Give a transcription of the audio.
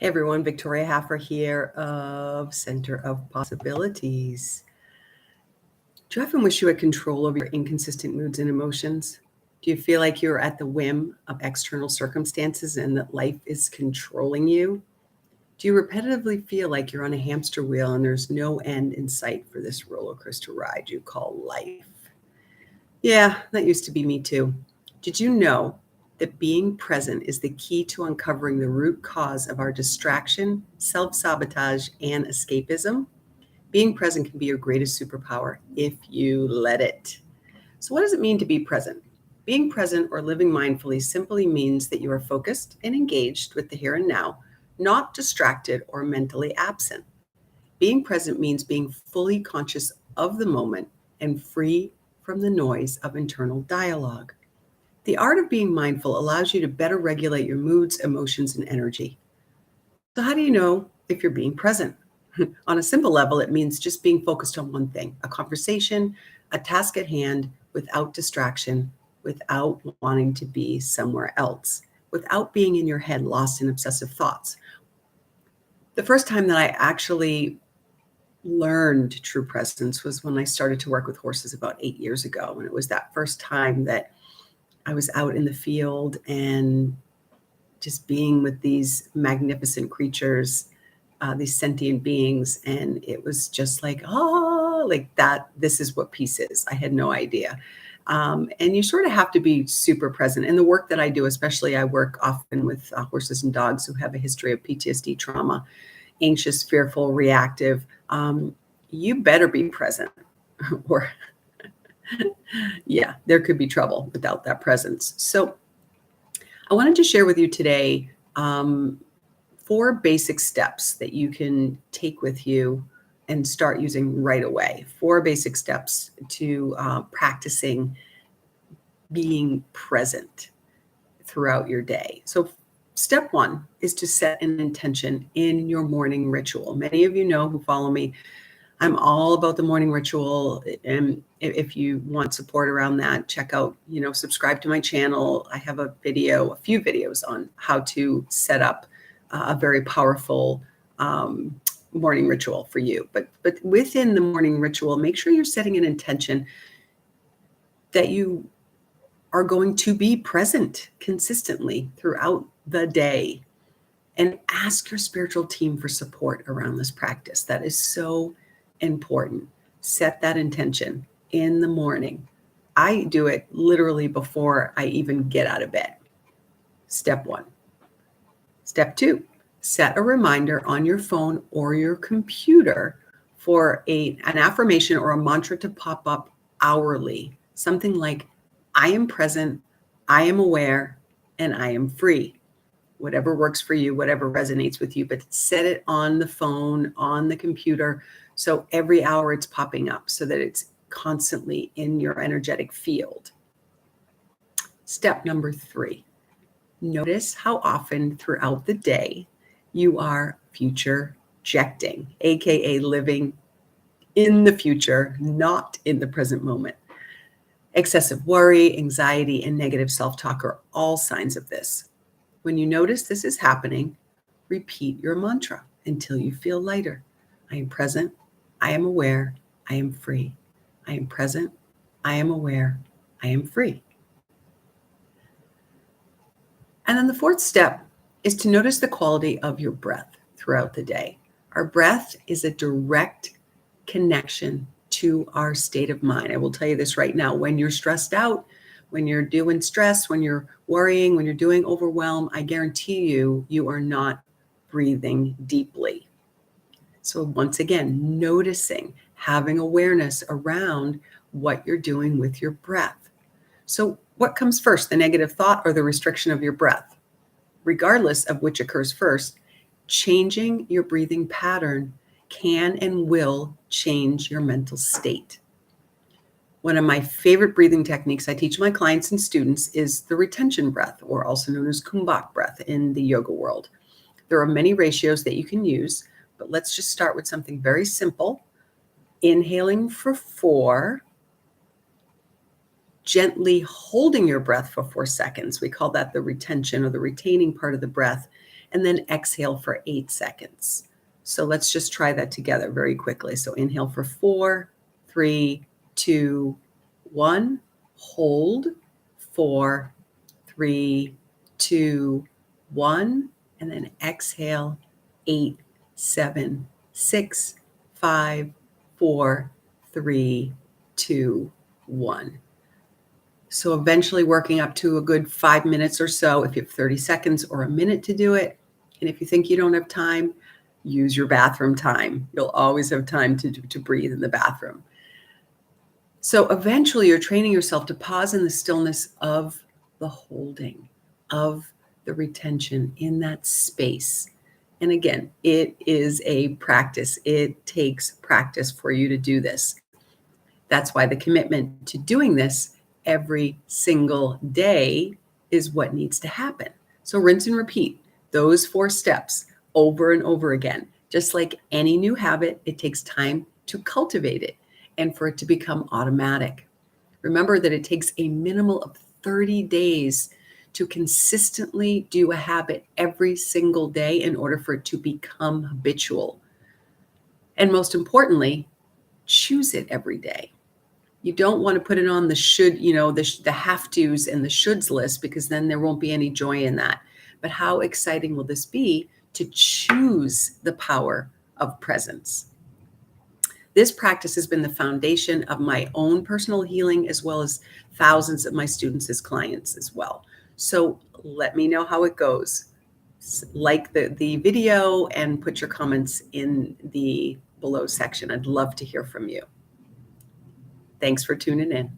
Hey everyone, Victoria Haffer here of Center of Possibilities. Do you often wish you had control over your inconsistent moods and emotions? Do you feel like you're at the whim of external circumstances and that life is controlling you? Do you repetitively feel like you're on a hamster wheel and there's no end in sight for this roller coaster ride you call life? Yeah, that used to be me too. Did you know that being present is the key to uncovering the root cause of our distraction, self sabotage, and escapism? Being present can be your greatest superpower if you let it. So, what does it mean to be present? Being present or living mindfully simply means that you are focused and engaged with the here and now, not distracted or mentally absent. Being present means being fully conscious of the moment and free from the noise of internal dialogue. The art of being mindful allows you to better regulate your moods, emotions, and energy. So, how do you know if you're being present? On a simple level, it means just being focused on one thing, a conversation, a task at hand, without distraction, without wanting to be somewhere else, without being in your head lost in obsessive thoughts. The first time that I actually learned true presence was when I started to work with horses about 8 years ago. And it was that first time that I was out in the field and just being with these magnificent creatures, these sentient beings. And it was just like, oh, like that, this is what peace is. I had no idea. And you sort of have to be super present. In the work that I do, especially, I work often with horses and dogs who have a history of PTSD trauma, anxious, fearful, reactive. You better be present or yeah, there could be trouble without that presence. So I wanted to share with you today 4 basic steps that you can take with you and start using right away. 4 basic steps to practicing being present throughout your day. So step 1 is to set an intention in your morning ritual. Many of you know who follow me, I'm all about the morning ritual. And if you want support around that, check out, subscribe to my channel. I have a few videos on how to set up a very powerful morning ritual for you. But within the morning ritual, make sure you're setting an intention that you are going to be present consistently throughout the day. And ask your spiritual team for support around this practice. That is so important. Set that intention in the morning. I do it literally before I even get out of bed. Step 1. Step 2, set a reminder on your phone or your computer for an affirmation or a mantra to pop up hourly. Something like, I am present, I am aware, and I am free. Whatever works for you, whatever resonates with you, but set it on the phone, on the computer. So every hour it's popping up so that it's constantly in your energetic field. Step number 3, notice how often throughout the day you are future projecting, AKA living in the future, not in the present moment. Excessive worry, anxiety, and negative self-talk are all signs of this. When you notice this is happening, repeat your mantra until you feel lighter. I am present. I am aware. I am free. I am present. I am aware. I am free. And then the 4th step is to notice the quality of your breath throughout the day. Our breath is a direct connection to our state of mind. I will tell you this right now. When you're stressed out, when you're doing stress, when you're worrying, when you're doing overwhelm, I guarantee you, you are not breathing deeply. So once again, noticing, having awareness around what you're doing with your breath. So what comes first, the negative thought or the restriction of your breath? Regardless of which occurs first, changing your breathing pattern can and will change your mental state. One of my favorite breathing techniques I teach my clients and students is the retention breath, or also known as kumbhak breath in the yoga world. There are many ratios that you can use, but let's just start with something very simple. Inhaling for 4, gently holding your breath for 4 seconds. We call that the retention or the retaining part of the breath. and then exhale for 8 seconds. So let's just try that together very quickly. So inhale for 4, 3, 2, 1. Hold. 4, 3, 2, 1. And then exhale. 8, 7, 6, 5, 4, 3, 2, 1. So eventually working up to a good 5 minutes or so, if you have 30 seconds or a minute to do it. And if you think you don't have time, use your bathroom time. You'll always have time to breathe in the bathroom. So eventually you're training yourself to pause in the stillness of the holding, of the retention in that space. And again, it is a practice. It takes practice for you to do this. That's why the commitment to doing this every single day is what needs to happen. So rinse and repeat those 4 steps over and over again. Just like any new habit, it takes time to cultivate it and for it to become automatic. Remember that it takes a minimum of 30 days to consistently do a habit every single day in order for it to become habitual. And most importantly, choose it every day. You don't want to put it on the should, the have tos and the shoulds list, because then there won't be any joy in that. But how exciting will this be to choose the power of presence? This practice has been the foundation of my own personal healing, as well as thousands of my students as clients as well. So let me know how it goes. Like the video and put your comments in the below section. I'd love to hear from you. Thanks for tuning in.